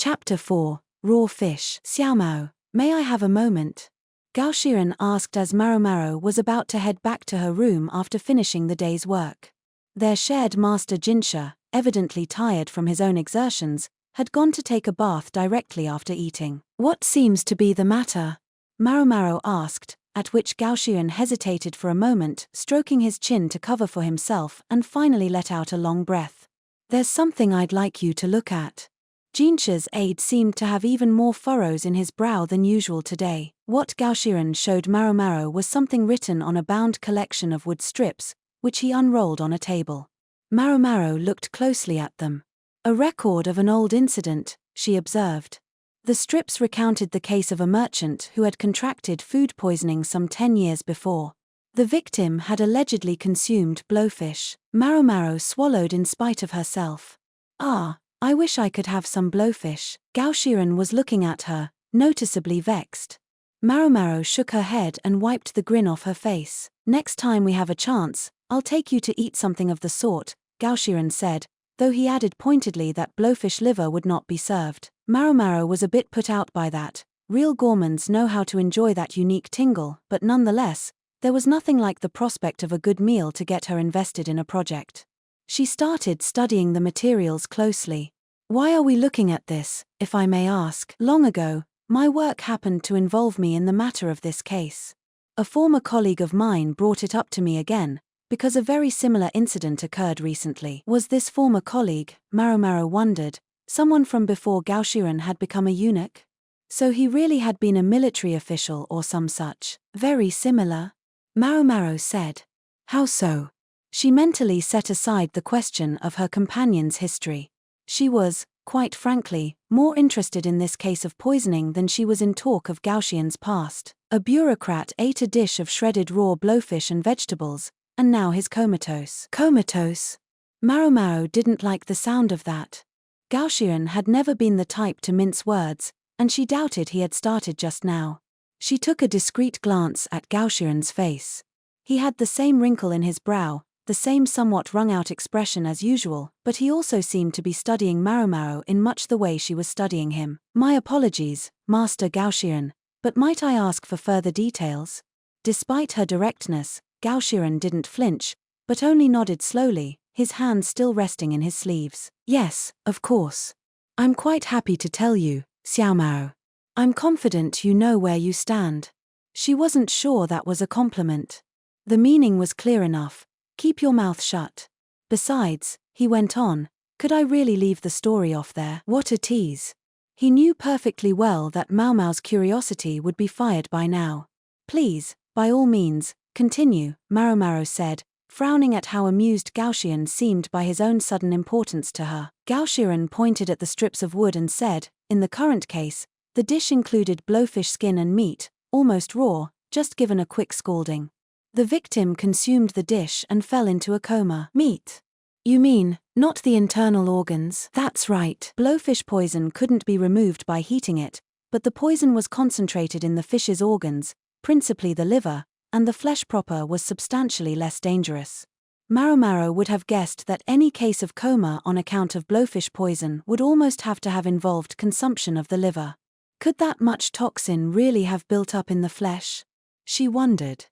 Chapter 4, Raw Fish. Xiaomao, may I have a moment? Gao Shiren asked as Maomao was about to head back to her room after finishing the day's work. Their shared master Jinshi, evidently tired from his own exertions, had gone to take a bath directly after eating. What seems to be the matter? Maomao asked, at which Gao Shiren hesitated for a moment, stroking his chin to cover for himself, and finally let out a long breath. There's something I'd like you to look at. Jinshi's aide seemed to have even more furrows in his brow than usual today. What Gao Shiren showed Maomao was something written on a bound collection of wood strips, which he unrolled on a table. Maomao looked closely at them. A record of an old incident, she observed. The strips recounted the case of a merchant who had contracted food poisoning some 10 years before. The victim had allegedly consumed blowfish. Maomao swallowed in spite of herself. Ah, I wish I could have some blowfish. Gao Shiren was looking at her, noticeably vexed. Maomao shook her head and wiped the grin off her face. Next time we have a chance, I'll take you to eat something of the sort, Gao Shiren said, though he added pointedly that blowfish liver would not be served. Maomao was a bit put out by that. Real gourmands know how to enjoy that unique tingle, but nonetheless, there was nothing like the prospect of a good meal to get her invested in a project. She started studying the materials closely. Why are we looking at this, if I may ask? Long ago, my work happened to involve me in the matter of this case. A former colleague of mine brought it up to me again, because a very similar incident occurred recently. Was this former colleague, Maomao wondered, someone from before Gao Shiren had become a eunuch? So he really had been a military official or some such. Very similar? Maomao said. How so? She mentally set aside the question of her companion's history. She was, quite frankly, more interested in this case of poisoning than she was in talk of Gao Shiren's past. A bureaucrat ate a dish of shredded raw blowfish and vegetables, and now he's comatose. Comatose? Maomao didn't like the sound of that. Gao Shiren had never been the type to mince words, and she doubted he had started just now. She took a discreet glance at Gao Shiren's face. He had the same wrinkle in his brow, the same somewhat wrung-out expression as usual, but he also seemed to be studying Maomao in much the way she was studying him. My apologies, Master Gao Shiren, but might I ask for further details? Despite her directness, Gao Shiren didn't flinch, but only nodded slowly, his hands still resting in his sleeves. Yes, of course. I'm quite happy to tell you, Xiaomao. I'm confident you know where you stand. She wasn't sure that was a compliment. The meaning was clear enough. Keep your mouth shut. Besides, he went on, could I really leave the story off there? What a tease. He knew perfectly well that Maomao's curiosity would be fired by now. Please, by all means, continue, Maomao said, frowning at how amused Gao Shiren seemed by his own sudden importance to her. Gao Shiren pointed at the strips of wood and said, in the current case, the dish included blowfish skin and meat, almost raw, just given a quick scalding. The victim consumed the dish and fell into a coma. Meat? You mean, not the internal organs? That's right. Blowfish poison couldn't be removed by heating it, but the poison was concentrated in the fish's organs, principally the liver, and the flesh proper was substantially less dangerous. Maomao would have guessed that any case of coma on account of blowfish poison would almost have to have involved consumption of the liver. Could that much toxin really have built up in the flesh? She wondered.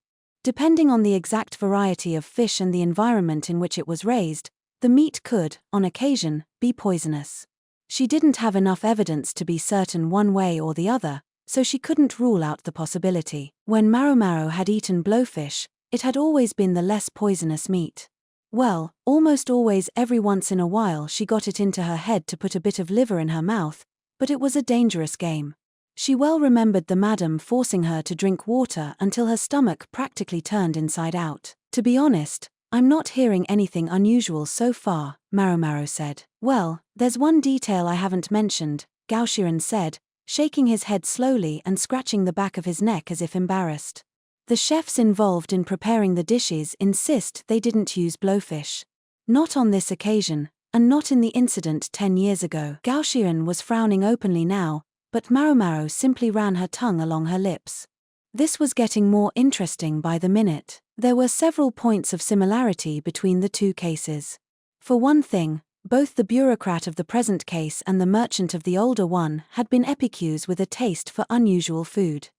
Depending on the exact variety of fish and the environment in which it was raised, the meat could, on occasion, be poisonous. She didn't have enough evidence to be certain one way or the other, so she couldn't rule out the possibility. When Maomao had eaten blowfish, it had always been the less poisonous meat. Well, almost always every once in a while she got it into her head to put a bit of liver in her mouth, but it was a dangerous game. She well remembered the madam forcing her to drink water until her stomach practically turned inside out. To be honest, I'm not hearing anything unusual so far, Maomao said. Well, there's one detail I haven't mentioned, Gao Shiren said, shaking his head slowly and scratching the back of his neck as if embarrassed. The chefs involved in preparing the dishes insist they didn't use blowfish. Not on this occasion, and not in the incident 10 years ago. Gao Shiren was frowning openly now, but Maomao simply ran her tongue along her lips. This was getting more interesting by the minute. There were several points of similarity between the two cases. For one thing, Both the bureaucrat of the present case and the merchant of the older one had been epicures with a taste for unusual food.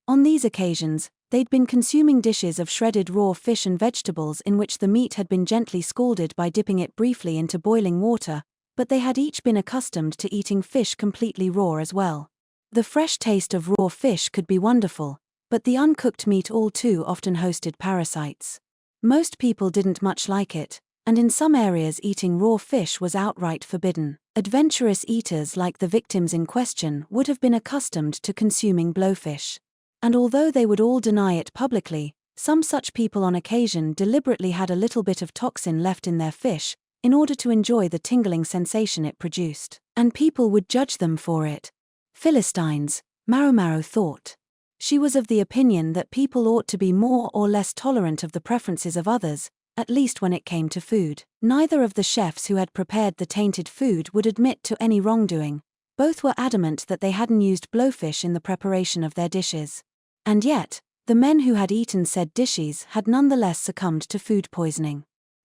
On these occasions, they'd been consuming dishes of shredded raw fish and vegetables in which the meat had been gently scalded by dipping it briefly into boiling water, but they had each been accustomed to eating fish completely raw as well. The fresh taste of raw fish could be wonderful, but the uncooked meat all too often hosted parasites. Most people didn't much like it, and in some areas eating raw fish was outright forbidden. Adventurous eaters like the victims in question would have been accustomed to consuming blowfish. And although they would all deny it publicly, some such people on occasion deliberately had a little bit of toxin left in their fish, in order to enjoy the tingling sensation it produced. And people would judge them for it. Philistines, Maomao thought. She was of the opinion that people ought to be more or less tolerant of the preferences of others, at least when it came to food. Neither of the chefs who had prepared the tainted food would admit to any wrongdoing. Both were adamant that they hadn't used blowfish in the preparation of their dishes. And yet, the men who had eaten said dishes had nonetheless succumbed to food poisoning.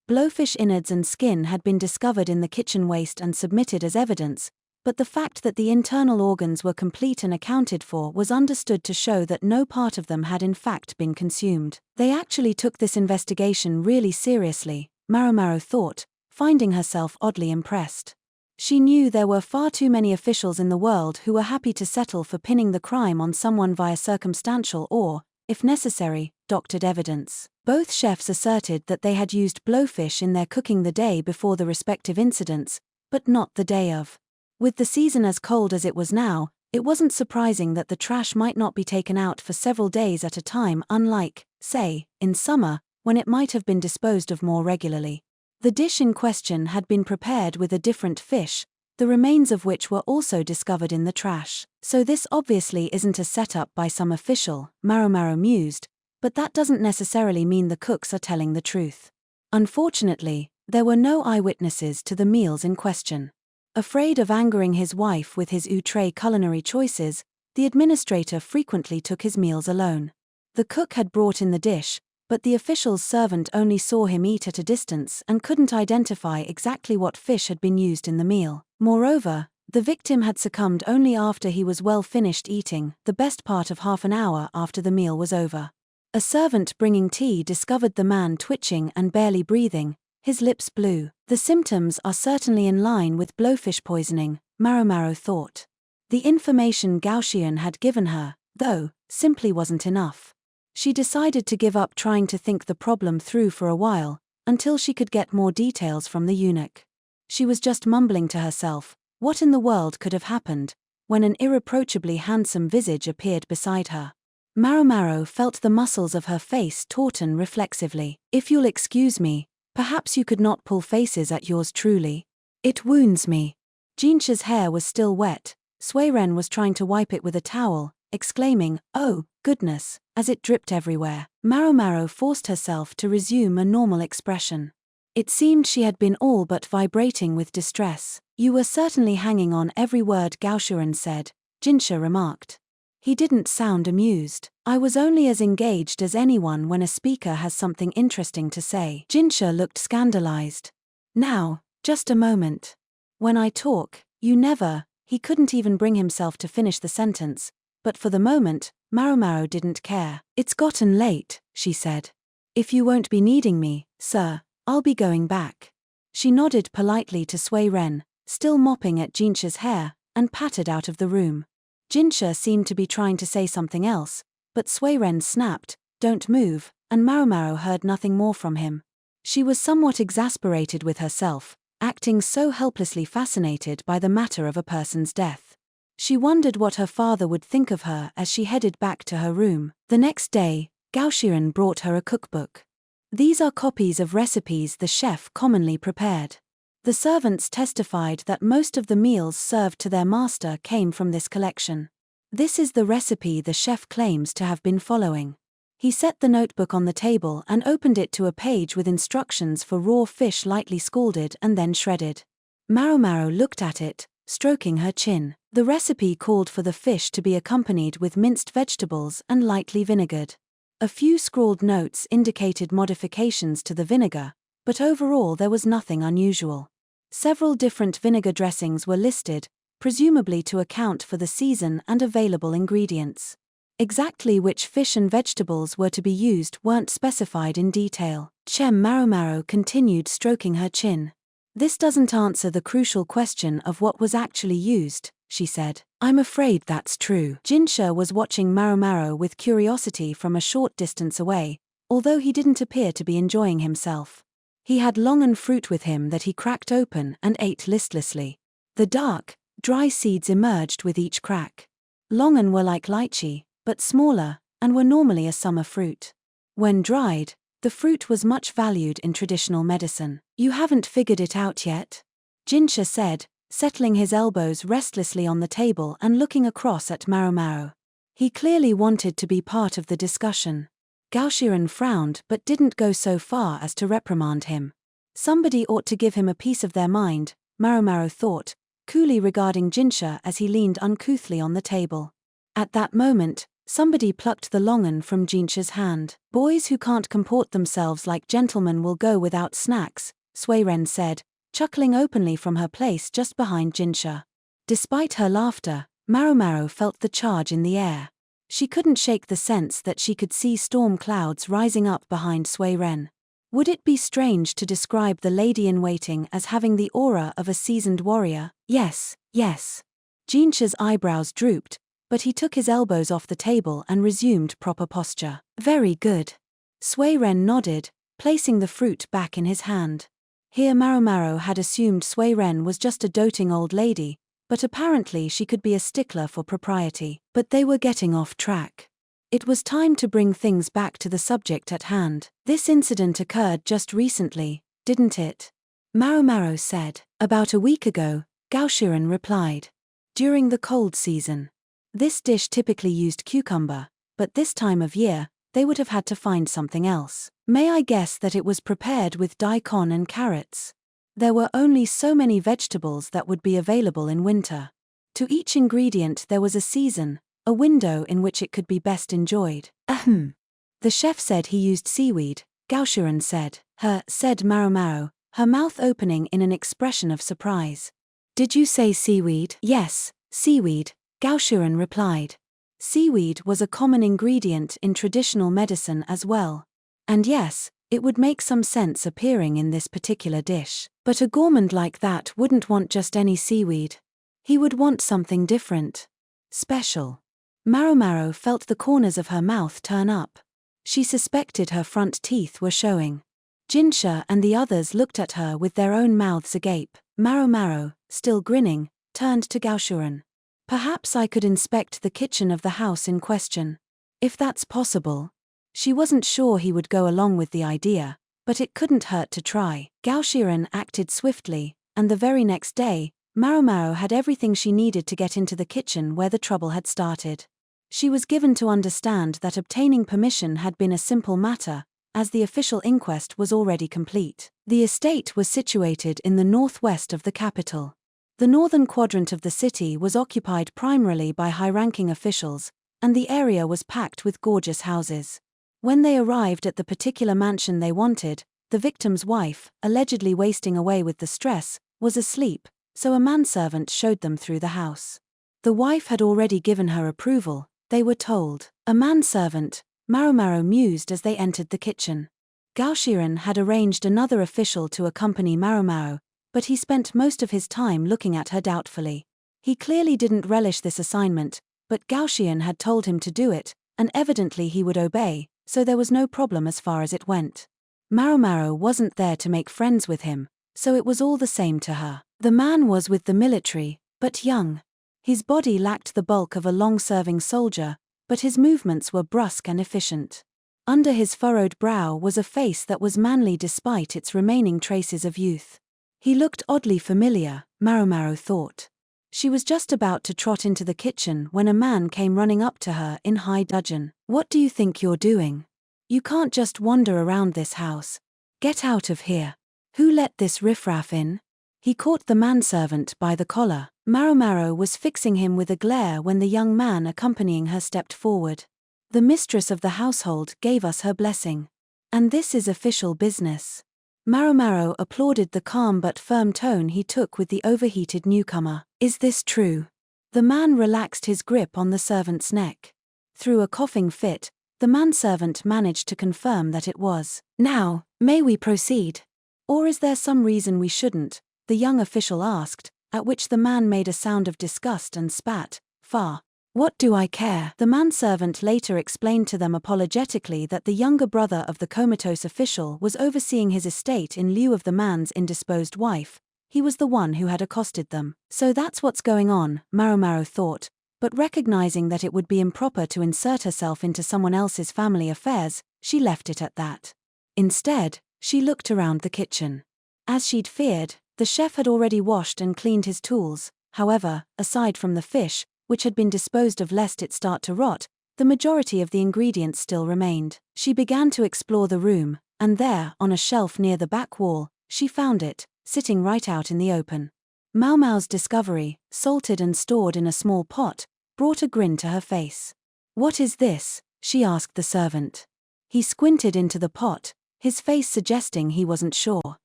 Blowfish innards and skin had been discovered in the kitchen waste and submitted as evidence, but the fact that the internal organs were complete and accounted for was understood to show that no part of them had in fact been consumed. They actually took this investigation really seriously, Maomao thought, finding herself oddly impressed. She knew there were far too many officials in the world who were happy to settle for pinning the crime on someone via circumstantial or, if necessary, doctored evidence. Both chefs asserted that they had used blowfish in their cooking the day before the respective incidents, but not the day of. With the season as cold as it was now, it wasn't surprising that the trash might not be taken out for several days at a time, unlike, say, in summer, when it might have been disposed of more regularly. The dish in question had been prepared with a different fish, the remains of which were also discovered in the trash. So this obviously isn't a setup by some official, Maomao mused, but that doesn't necessarily mean the cooks are telling the truth. Unfortunately, there were no eyewitnesses to the meals in question. Afraid of angering his wife with his outre culinary choices, the administrator frequently took his meals alone. The cook had brought in the dish, but the official's servant only saw him eat at a distance and couldn't identify exactly what fish had been used in the meal. Moreover, the victim had succumbed only after he was well finished eating, the best part of half an hour after the meal was over. A servant bringing tea discovered the man twitching and barely breathing, his lips blue. The symptoms are certainly in line with blowfish poisoning, Maomao thought. The information Gaoxian had given her, though, simply wasn't enough. She decided to give up trying to think the problem through for a while, until she could get more details from the eunuch. She was just mumbling to herself, what in the world could have happened, when an irreproachably handsome visage appeared beside her. Maomao felt the muscles of her face tauten reflexively. If you'll excuse me, perhaps you could not pull faces at yours truly. It wounds me. Jinshi's hair was still wet. Suiren was trying to wipe it with a towel, exclaiming, "Oh, goodness," as it dripped everywhere. Maomao forced herself to resume a normal expression. It seemed she had been all but vibrating with distress. "You were certainly hanging on every word Gaoxian said," Jinshi remarked. He didn't sound amused. "I was only as engaged as anyone when a speaker has something interesting to say." Jinshi looked scandalized. "Now, just a moment. When I talk, you never..." He couldn't even bring himself to finish the sentence, but for the moment, Maomao didn't care. "It's gotten late," she said. "If you won't be needing me, sir, I'll be going back." She nodded politely to Suiren, still mopping at Jinshi's hair, and pattered out of the room. Jinshi seemed to be trying to say something else, but Suiren snapped, "Don't move," and Maomao heard nothing more from him. She was somewhat exasperated with herself, acting so helplessly fascinated by the matter of a person's death. She wondered what her father would think of her as she headed back to her room. The next day, Gaoxian brought her a cookbook. These are copies of recipes the chef commonly prepared. The servants testified that most of the meals served to their master came from this collection. This is the recipe the chef claims to have been following. He set the notebook on the table and opened it to a page with instructions for raw fish lightly scalded and then shredded. Maomao looked at it, stroking her chin. The recipe called for the fish to be accompanied with minced vegetables and lightly vinegared. A few scrawled notes indicated modifications to the vinegar, but overall there was nothing unusual. Several different vinegar dressings were listed, presumably to account for the season and available ingredients. Exactly which fish and vegetables were to be used weren't specified in detail. Maomao continued stroking her chin. This doesn't answer the crucial question of what was actually used, she said. I'm afraid that's true. Jinshi was watching Maomao with curiosity from a short distance away, although he didn't appear to be enjoying himself. He had longan fruit with him that he cracked open and ate listlessly. The dark, dry seeds emerged with each crack. Longan were like lychee, but smaller, and were normally a summer fruit. When dried, the fruit was much valued in traditional medicine. You haven't figured it out yet? Jinshi said, settling his elbows restlessly on the table and looking across at Maomao. He clearly wanted to be part of the discussion. Gao Shiren frowned but didn't go so far as to reprimand him. Somebody ought to give him a piece of their mind, Maomao thought, coolly regarding Jinshi as he leaned uncouthly on the table. At that moment, somebody plucked the longan from Jinshi's hand. Boys who can't comport themselves like gentlemen will go without snacks, Suiren said, chuckling openly from her place just behind Jinshi. Despite her laughter, Maomao felt the charge in the air. She couldn't shake the sense that she could see storm clouds rising up behind Suiren. Would it be strange to describe the lady-in-waiting as having the aura of a seasoned warrior? Yes, yes. Jinshi's eyebrows drooped, but he took his elbows off the table and resumed proper posture. Very good. Suiren nodded, placing the fruit back in his hand. Here Maomao had assumed Suiren was just a doting old lady, but apparently she could be a stickler for propriety. But they were getting off track. It was time to bring things back to the subject at hand. This incident occurred just recently, didn't it? Maomao said. About a week ago, Gao Shiren replied. During the cold season. This dish typically used cucumber, but this time of year, they would have had to find something else. May I guess that it was prepared with daikon and carrots? There were only so many vegetables that would be available in winter. To each ingredient there was a season, a window in which it could be best enjoyed. Ahem. The chef said he used seaweed, Gao Shiren said. Said Maomao, her mouth opening in an expression of surprise. Did you say seaweed? Yes, seaweed, Gao Shiren replied. Seaweed was a common ingredient in traditional medicine as well. And yes, it would make some sense appearing in this particular dish. But a gourmand like that wouldn't want just any seaweed. He would want something different. Special. Maomao felt the corners of her mouth turn up. She suspected her front teeth were showing. Jinshi and the others looked at her with their own mouths agape. Maomao, still grinning, turned to Gao Shiren. Perhaps I could inspect the kitchen of the house in question. If that's possible. She wasn't sure he would go along with the idea, but it couldn't hurt to try. Gao Shiren acted swiftly, and the very next day, Maomao had everything she needed to get into the kitchen where the trouble had started. She was given to understand that obtaining permission had been a simple matter, as the official inquest was already complete. The estate was situated in the northwest of the capital. The northern quadrant of the city was occupied primarily by high-ranking officials, and the area was packed with gorgeous houses. When they arrived at the particular mansion they wanted, the victim's wife, allegedly wasting away with the stress, was asleep, so a manservant showed them through the house. The wife had already given her approval, they were told. A manservant, Maomao mused as they entered the kitchen. Gao Shiren had arranged another official to accompany Maomao, but he spent most of his time looking at her doubtfully. He clearly didn't relish this assignment, but Gao Shiren had told him to do it, and evidently he would obey, so there was no problem as far as it went. Maomao wasn't there to make friends with him, so it was all the same to her. The man was with the military, but young. His body lacked the bulk of a long-serving soldier, but his movements were brusque and efficient. Under his furrowed brow was a face that was manly despite its remaining traces of youth. He looked oddly familiar, Maomao thought. She was just about to trot into the kitchen when a man came running up to her in high dudgeon. What do you think you're doing? You can't just wander around this house. Get out of here. Who let this riffraff in? He caught the manservant by the collar. Maomao was fixing him with a glare when the young man accompanying her stepped forward. The mistress of the household gave us her blessing. And this is official business. Maomao applauded the calm but firm tone he took with the overheated newcomer. Is this true? The man relaxed his grip on the servant's neck. Through a coughing fit, the manservant managed to confirm that it was. Now, may we proceed? Or is there some reason we shouldn't? The young official asked, at which the man made a sound of disgust and spat. Far. What do I care? The manservant later explained to them apologetically that the younger brother of the comatose official was overseeing his estate in lieu of the man's indisposed wife. He was the one who had accosted them. So that's what's going on, Maomao thought, but recognizing that it would be improper to insert herself into someone else's family affairs, she left it at that. Instead, she looked around the kitchen. As she'd feared, the chef had already washed and cleaned his tools. However, aside from the fish, which had been disposed of lest it start to rot, the majority of the ingredients still remained. She began to explore the room, and there, on a shelf near the back wall, she found it, sitting right out in the open. Maomao's discovery, salted and stored in a small pot, brought a grin to her face. What is this? She asked the servant. He squinted into the pot, his face suggesting he wasn't sure.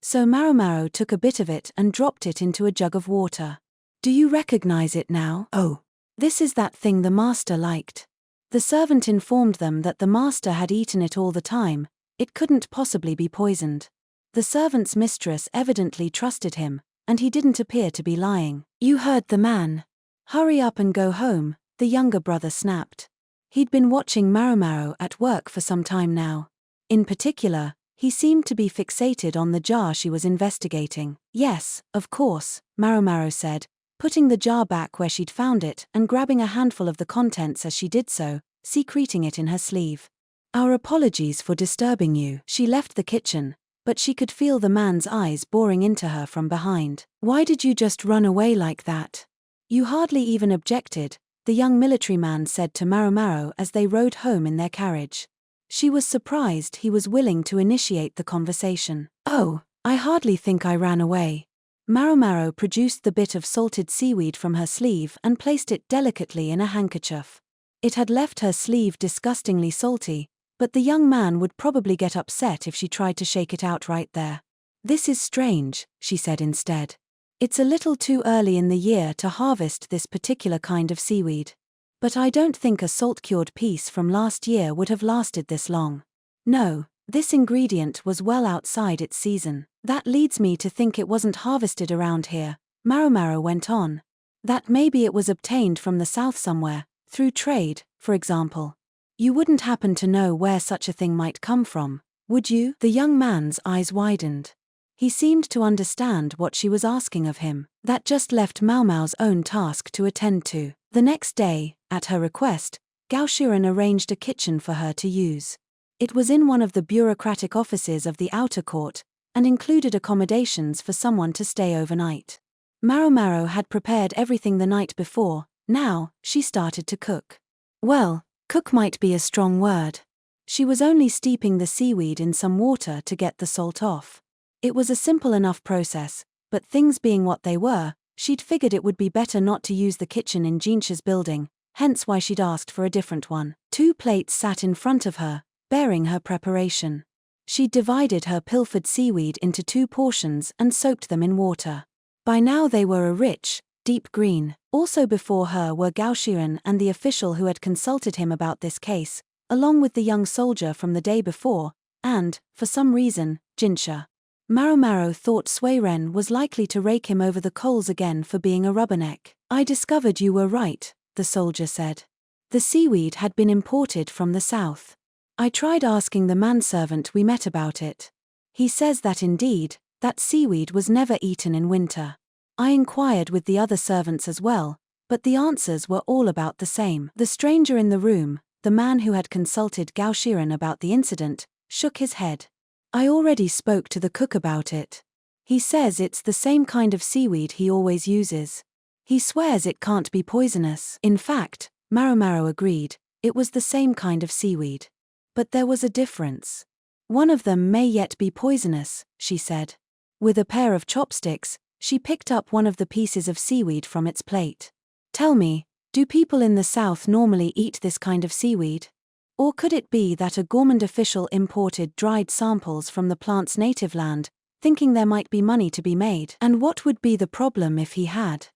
So Maomao took a bit of it and dropped it into a jug of water. Do you recognize it now? Oh, this is that thing the master liked. The servant informed them that the master had eaten it all the time. It couldn't possibly be poisoned. The servant's mistress evidently trusted him, and he didn't appear to be lying. You heard the man. Hurry up and go home, the younger brother snapped. He'd been watching Maomao at work for some time now. In particular, he seemed to be fixated on the jar she was investigating. Yes, of course, Maomao said, putting the jar back where she'd found it and grabbing a handful of the contents as she did so, secreting it in her sleeve. Our apologies for disturbing you. She left the kitchen, but she could feel the man's eyes boring into her from behind. Why did you just run away like that? You hardly even objected, the young military man said to Maomao as they rode home in their carriage. She was surprised he was willing to initiate the conversation. Oh, I hardly think I ran away. Maomao produced the bit of salted seaweed from her sleeve and placed it delicately in a handkerchief. It had left her sleeve disgustingly salty, but the young man would probably get upset if she tried to shake it out right there. This is strange, she said instead. It's a little too early in the year to harvest this particular kind of seaweed. But I don't think a salt-cured piece from last year would have lasted this long. No, this ingredient was well outside its season. That leads me to think it wasn't harvested around here, Maomao went on. That maybe it was obtained from the south somewhere, through trade, for example. You wouldn't happen to know where such a thing might come from, would you? The young man's eyes widened. He seemed to understand what she was asking of him. That just left Maomao's own task to attend to. The next day, at her request, Gao Shiren arranged a kitchen for her to use. It was in one of the bureaucratic offices of the outer court, and included accommodations for someone to stay overnight. Maomao had prepared everything the night before. Now, she started to cook. Well, cook might be a strong word. She was only steeping the seaweed in some water to get the salt off. It was a simple enough process, but things being what they were, she'd figured it would be better not to use the kitchen in Jinshi's building, hence why she'd asked for a different one. 2 plates sat in front of her, bearing her preparation. She'd divided her pilfered seaweed into 2 portions and soaked them in water. By now they were a rich, deep green. Also before her were Gao Shiren and the official who had consulted him about this case, along with the young soldier from the day before, and, for some reason, Jinshi. Maomao thought Sui Ren was likely to rake him over the coals again for being a rubberneck. I discovered you were right, the soldier said. The seaweed had been imported from the south. I tried asking the manservant we met about it. He says that indeed, that seaweed was never eaten in winter. I inquired with the other servants as well, but the answers were all about the same. The stranger in the room, the man who had consulted Gao Shiren about the incident, shook his head. I already spoke to the cook about it. He says it's the same kind of seaweed he always uses. He swears it can't be poisonous. In fact, Maomao agreed, it was the same kind of seaweed. But there was a difference. One of them may yet be poisonous, she said. With a pair of chopsticks, she picked up one of the pieces of seaweed from its plate. Tell me, do people in the south normally eat this kind of seaweed? Or could it be that a gourmand official imported dried samples from the plant's native land, thinking there might be money to be made? And what would be the problem if he had?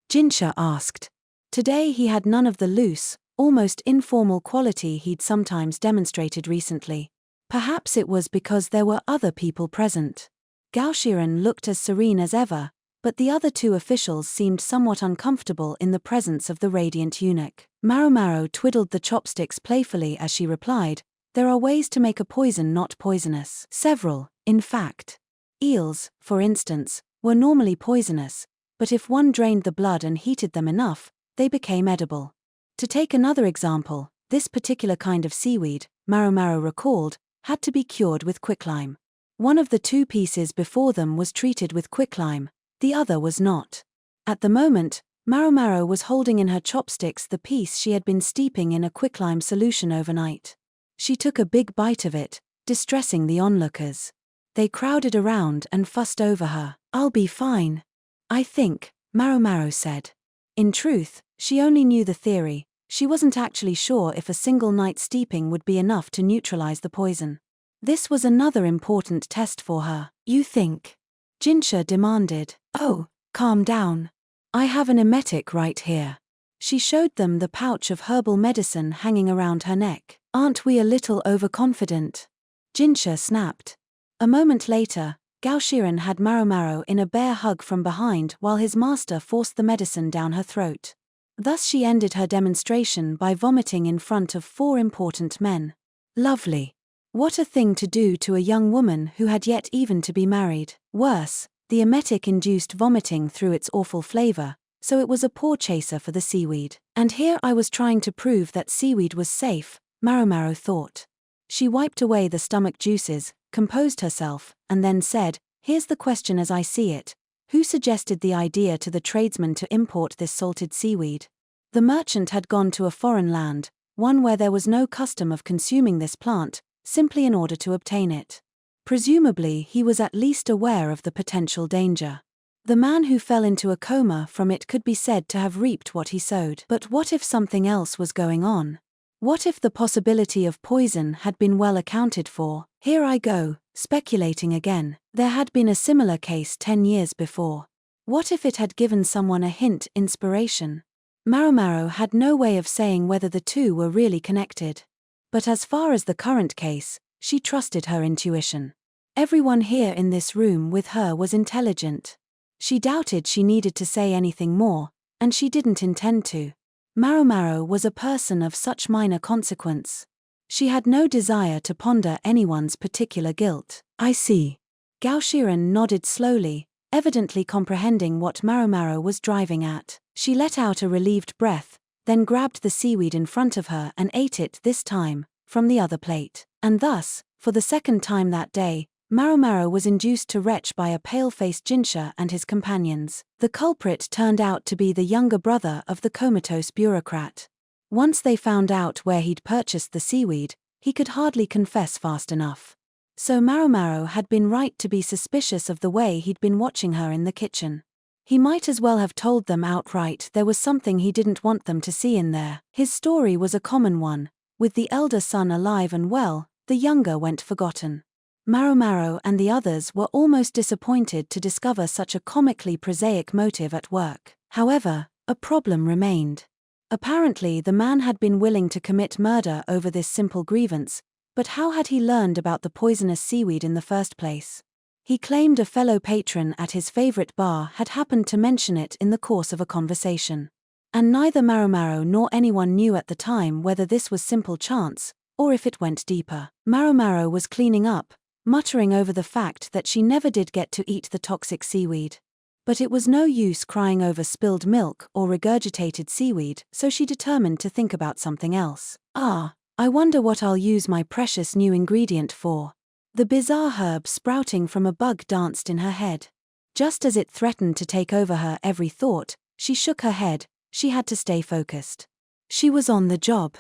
Jinshi asked. Today he had none of the loose, almost informal quality he'd sometimes demonstrated recently. Perhaps it was because there were other people present. Gao Shiren looked as serene as ever, but the other two officials seemed somewhat uncomfortable in the presence of the radiant eunuch. Maomao twiddled the chopsticks playfully as she replied, "There are ways to make a poison not poisonous. Several, in fact. Eels, for instance, were normally poisonous, but if one drained the blood and heated them enough, they became edible. To take another example, this particular kind of seaweed, Maomao recalled, had to be cured with quicklime. One of the two pieces before them was treated with quicklime, the other was not. At the moment, Maomao was holding in her chopsticks the piece she had been steeping in a quicklime solution overnight. She took a big bite of it, distressing the onlookers. They crowded around and fussed over her. "I'll be fine, I think," Maomao said. In truth, she only knew the theory. She wasn't actually sure if a single night steeping would be enough to neutralize the poison. This was another important test for her. "You think?" Jinshi demanded. "Oh, calm down. I have an emetic right here." She showed them the pouch of herbal medicine hanging around her neck. "Aren't we a little overconfident?" Jinshi snapped. A moment later, Gao Shiren had Maomao in a bear hug from behind while his master forced the medicine down her throat. Thus she ended her demonstration by vomiting in front of 4 important men. Lovely. What a thing to do to a young woman who had yet even to be married. Worse, the emetic induced vomiting through its awful flavor, so it was a poor chaser for the seaweed. And here I was trying to prove that seaweed was safe, Maomao thought. She wiped away the stomach juices, composed herself, and then said, "Here's the question as I see it. Who suggested the idea to the tradesman to import this salted seaweed?" The merchant had gone to a foreign land, one where there was no custom of consuming this plant, simply in order to obtain it. Presumably he was at least aware of the potential danger. The man who fell into a coma from it could be said to have reaped what he sowed. But what if something else was going on? What if the possibility of poison had been well accounted for? Here I go, speculating again. There had been a similar case 10 years before. What if it had given someone a hint, inspiration? Maomao had no way of saying whether the two were really connected. But as far as the current case, she trusted her intuition. Everyone here in this room with her was intelligent. She doubted she needed to say anything more, and she didn't intend to. Maomao was a person of such minor consequence. She had no desire to ponder anyone's particular guilt. "I see." Gao Shiren nodded slowly, evidently comprehending what Maomao was driving at. She let out a relieved breath, then grabbed the seaweed in front of her and ate it this time, from the other plate. And thus, for the second time that day, Maomao was induced to retch by a pale-faced Jinshi and his companions. The culprit turned out to be the younger brother of the comatose bureaucrat. Once they found out where he'd purchased the seaweed, he could hardly confess fast enough. So Maomao had been right to be suspicious of the way he'd been watching her in the kitchen. He might as well have told them outright there was something he didn't want them to see in there. His story was a common one. With the elder son alive and well, the younger went forgotten. Maomao and the others were almost disappointed to discover such a comically prosaic motive at work. However, a problem remained. Apparently the man had been willing to commit murder over this simple grievance, but how had he learned about the poisonous seaweed in the first place? He claimed a fellow patron at his favorite bar had happened to mention it in the course of a conversation. And neither Maomao nor anyone knew at the time whether this was simple chance, or if it went deeper. Maomao was cleaning up, muttering over the fact that she never did get to eat the toxic seaweed. But it was no use crying over spilled milk or regurgitated seaweed, so she determined to think about something else. I wonder what I'll use my precious new ingredient for. The bizarre herb sprouting from a bug danced in her head. Just as it threatened to take over her every thought, she shook her head. She had to stay focused. She was on the job.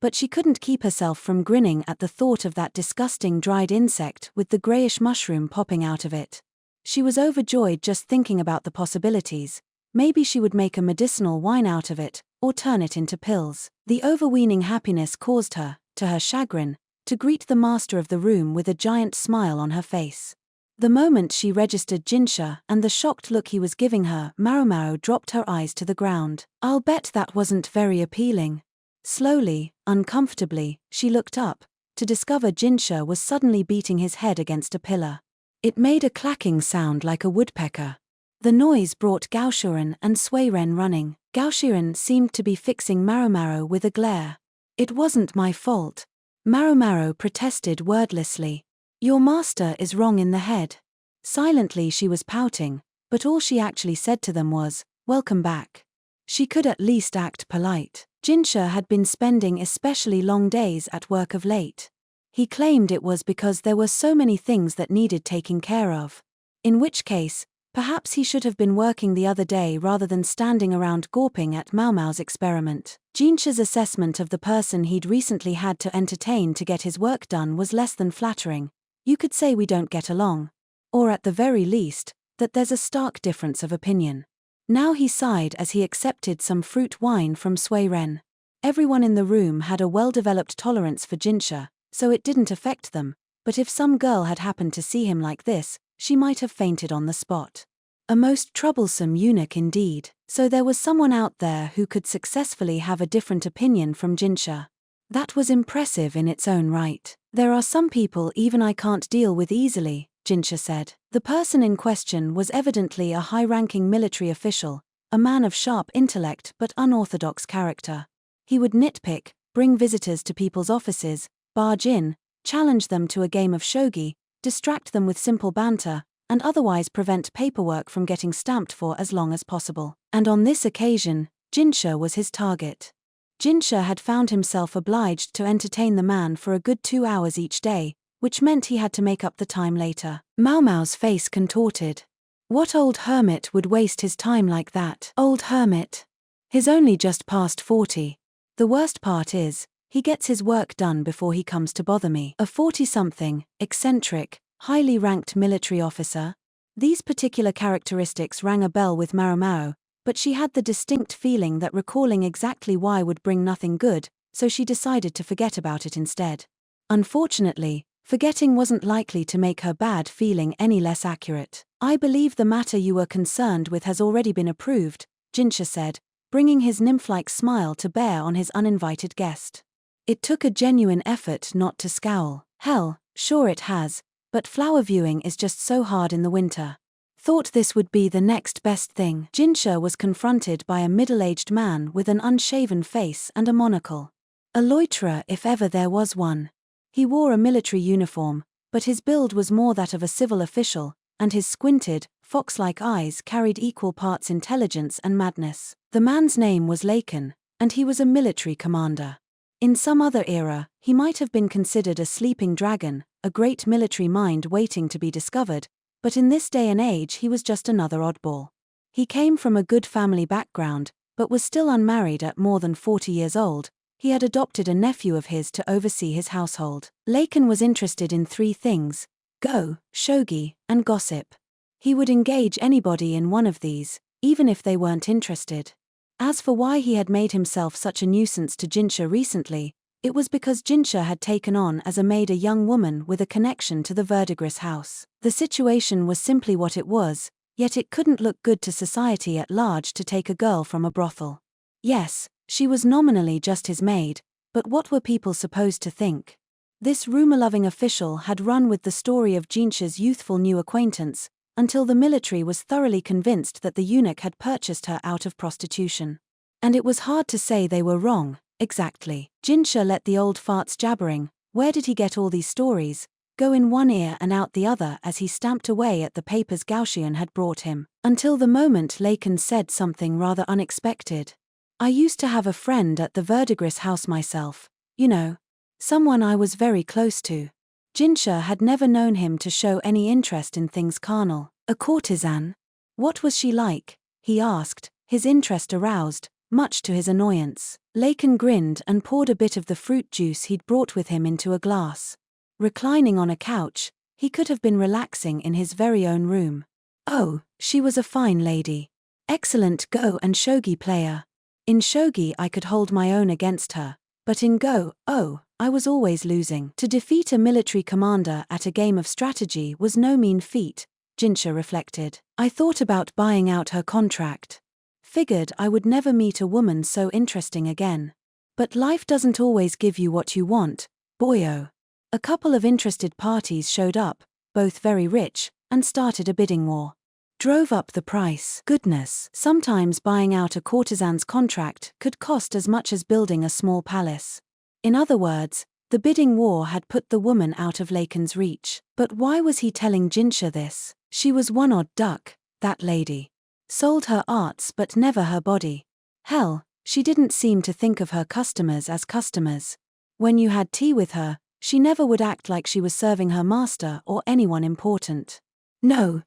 But she couldn't keep herself from grinning at the thought of that disgusting dried insect with the greyish mushroom popping out of it. She was overjoyed just thinking about the possibilities. Maybe she would make a medicinal wine out of it, or turn it into pills. The overweening happiness caused her to her chagrin, to greet the master of the room with a giant smile on her face. The moment she registered Jinshi and the shocked look he was giving her, Maomao dropped her eyes to the ground. "I'll bet that wasn't very appealing." Slowly, uncomfortably, she looked up, to discover Jinshi was suddenly beating his head against a pillar. It made a clacking sound like a woodpecker. The noise brought Gaoshuren and Suiren running. Gaoshuren seemed to be fixing Maomao with a glare. "It wasn't my fault." Maomao protested wordlessly. "Your master is wrong in the head." Silently she was pouting, but all she actually said to them was, "Welcome back." She could at least act polite. Jinshi had been spending especially long days at work of late. He claimed it was because there were so many things that needed taking care of. In which case, perhaps he should have been working the other day rather than standing around gawping at Maomao's experiment. Jinshi's assessment of the person he'd recently had to entertain to get his work done was less than flattering. "You could say we don't get along. Or at the very least, that there's a stark difference of opinion." Now he sighed as he accepted some fruit wine from Suiren. Everyone in the room had a well-developed tolerance for Jinshi, so it didn't affect them, but if some girl had happened to see him like this, she might have fainted on the spot. A most troublesome eunuch indeed, so there was someone out there who could successfully have a different opinion from Jinshi. That was impressive in its own right. "There are some people even I can't deal with easily," Jinshi said. The person in question was evidently a high-ranking military official, a man of sharp intellect but unorthodox character. He would nitpick, bring visitors to people's offices, barge in, challenge them to a game of shogi, distract them with simple banter, and otherwise prevent paperwork from getting stamped for as long as possible. And on this occasion, Jinshi was his target. Jinshi had found himself obliged to entertain the man for a good 2 hours each day, which meant he had to make up the time later. Maomao's face contorted. What old hermit would waste his time like that? Old hermit. He's only just past 40. The worst part is, he gets his work done before he comes to bother me. A 40-something, eccentric, highly ranked military officer? These particular characteristics rang a bell with Maomao, but she had the distinct feeling that recalling exactly why would bring nothing good, so she decided to forget about it instead. Unfortunately, forgetting wasn't likely to make her bad feeling any less accurate. "I believe the matter you were concerned with has already been approved," Jinshi said, bringing his nymph-like smile to bear on his uninvited guest. It took a genuine effort not to scowl. "Hell, sure it has, but flower viewing is just so hard in the winter. Thought this would be the next best thing." Jinshi was confronted by a middle-aged man with an unshaven face and a monocle. A loiterer if ever there was one. He wore a military uniform, but his build was more that of a civil official, and his squinted, fox-like eyes carried equal parts intelligence and madness. The man's name was Laken, and he was a military commander. In some other era, he might have been considered a sleeping dragon, a great military mind waiting to be discovered, but in this day and age he was just another oddball. He came from a good family background, but was still unmarried at more than 40 years old. He had adopted a nephew of his to oversee his household. Laken was interested in 3 things: go, shogi, and gossip. He would engage anybody in one of these, even if they weren't interested. As for why he had made himself such a nuisance to Jinshi recently, it was because Jinshi had taken on as a maid a young woman with a connection to the Verdigris house. The situation was simply what it was, yet it couldn't look good to society at large to take a girl from a brothel. Yes, she was nominally just his maid, but what were people supposed to think? This rumor-loving official had run with the story of Jinshi's youthful new acquaintance, until the military was thoroughly convinced that the eunuch had purchased her out of prostitution. And it was hard to say they were wrong, exactly. Jinshi let the old fart's jabbering, "Where did he get all these stories?" go in one ear and out the other as he stamped away at the papers Gaoshuren had brought him, until the moment Laken said something rather unexpected. "I used to have a friend at the Verdigris house myself, you know. Someone I was very close to." Jinshi had never known him to show any interest in things carnal. "A courtesan? What was she like?" he asked, his interest aroused, much to his annoyance. Laken grinned and poured a bit of the fruit juice he'd brought with him into a glass. Reclining on a couch, he could have been relaxing in his very own room. "Oh, she was a fine lady. Excellent go and shogi player. In shogi I could hold my own against her, But in Go, oh, I was always losing. To defeat a military commander at a game of strategy was no mean feat, Jinshi reflected. I thought about buying out her contract. Figured I would never meet a woman so interesting again. But life doesn't always give you what you want, boyo. A couple of interested parties showed up, both very rich, and started a bidding war. Drove up the price. Goodness, sometimes buying out a courtesan's contract could cost as much as building a small palace. In other words, the bidding war had put the woman out of Laken's reach. But why was he telling Jinshi this? She was one odd duck, that lady. Sold her arts but never her body. Hell, she didn't seem to think of her customers as customers. When you had tea with her, she never would act like she was serving her master or anyone important. No.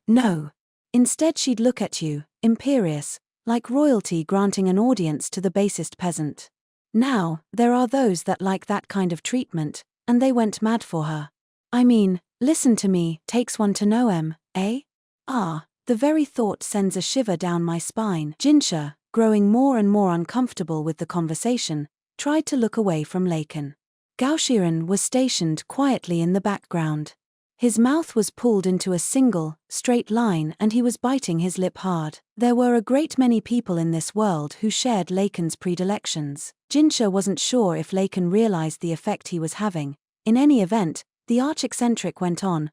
Instead she'd look at you, imperious, like royalty granting an audience to the basest peasant. Now, there are those that like that kind of treatment, and they went mad for her. I mean, listen to me, takes one to know eh? Ah, the very thought sends a shiver down my spine. Jinshi, growing more and more uncomfortable with the conversation, tried to look away from Laken. Gao Shiren was stationed quietly in the background. His mouth was pulled into a single, straight line and he was biting his lip hard. There were a great many people in this world who shared Laken's predilections. Jinshi wasn't sure if Laken realized the effect he was having. In any event, the arch-eccentric went on,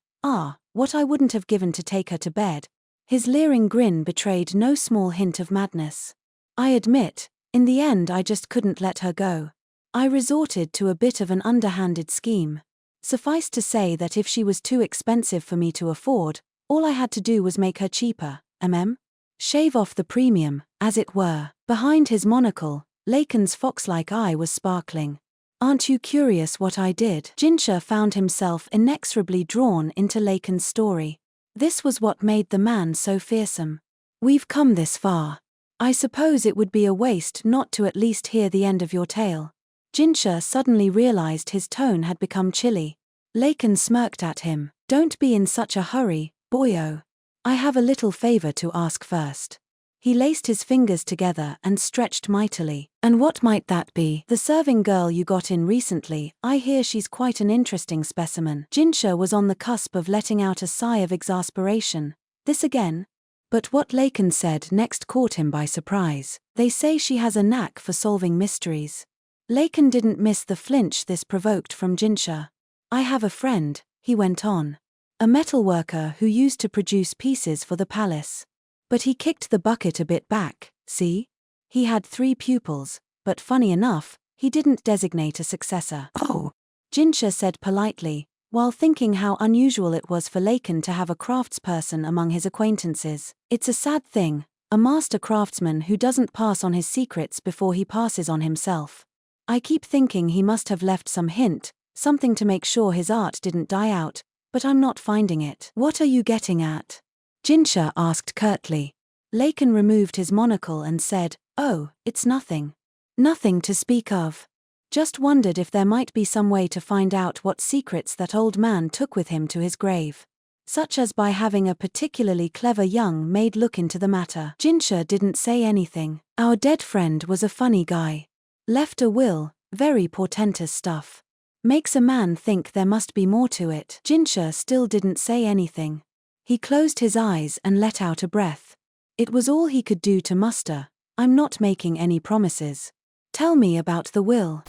what I wouldn't have given to take her to bed. His leering grin betrayed no small hint of madness. I admit, in the end I just couldn't let her go. I resorted to a bit of an underhanded scheme. Suffice to say that if she was too expensive for me to afford, all I had to do was make her cheaper, Shave off the premium, as it were. Behind his monocle, Laken's fox-like eye was sparkling. Aren't you curious what I did? Jinshi found himself inexorably drawn into Laken's story. This was what made the man so fearsome. We've come this far. I suppose it would be a waste not to at least hear the end of your tale. Jinshi suddenly realized his tone had become chilly. Laken smirked at him. Don't be in such a hurry, boyo. I have a little favor to ask first. He laced his fingers together and stretched mightily. And what might that be? The serving girl you got in recently, I hear she's quite an interesting specimen. Jinshi was on the cusp of letting out a sigh of exasperation. This again? But what Laken said next caught him by surprise. They say she has a knack for solving mysteries. Laken didn't miss the flinch this provoked from Jinshi. I have a friend, he went on. A metalworker who used to produce pieces for the palace. But he kicked the bucket a bit back, see? He had 3 pupils, but funny enough, he didn't designate a successor. Oh, Jinshi said politely, while thinking how unusual it was for Laken to have a craftsperson among his acquaintances. It's a sad thing, a master craftsman who doesn't pass on his secrets before he passes on himself. I keep thinking he must have left some hint, something to make sure his art didn't die out, but I'm not finding it. What are you getting at? Jinshi asked curtly. Laken removed his monocle and said, oh, it's nothing. Nothing to speak of. Just wondered if there might be some way to find out what secrets that old man took with him to his grave. Such as by having a particularly clever young maid look into the matter. Jinshi didn't say anything. Our dead friend was a funny guy. Left a will, very portentous stuff. Makes a man think there must be more to it. Jinshi still didn't say anything. He closed his eyes and let out a breath. It was all he could do to muster. I'm not making any promises. Tell me about the will.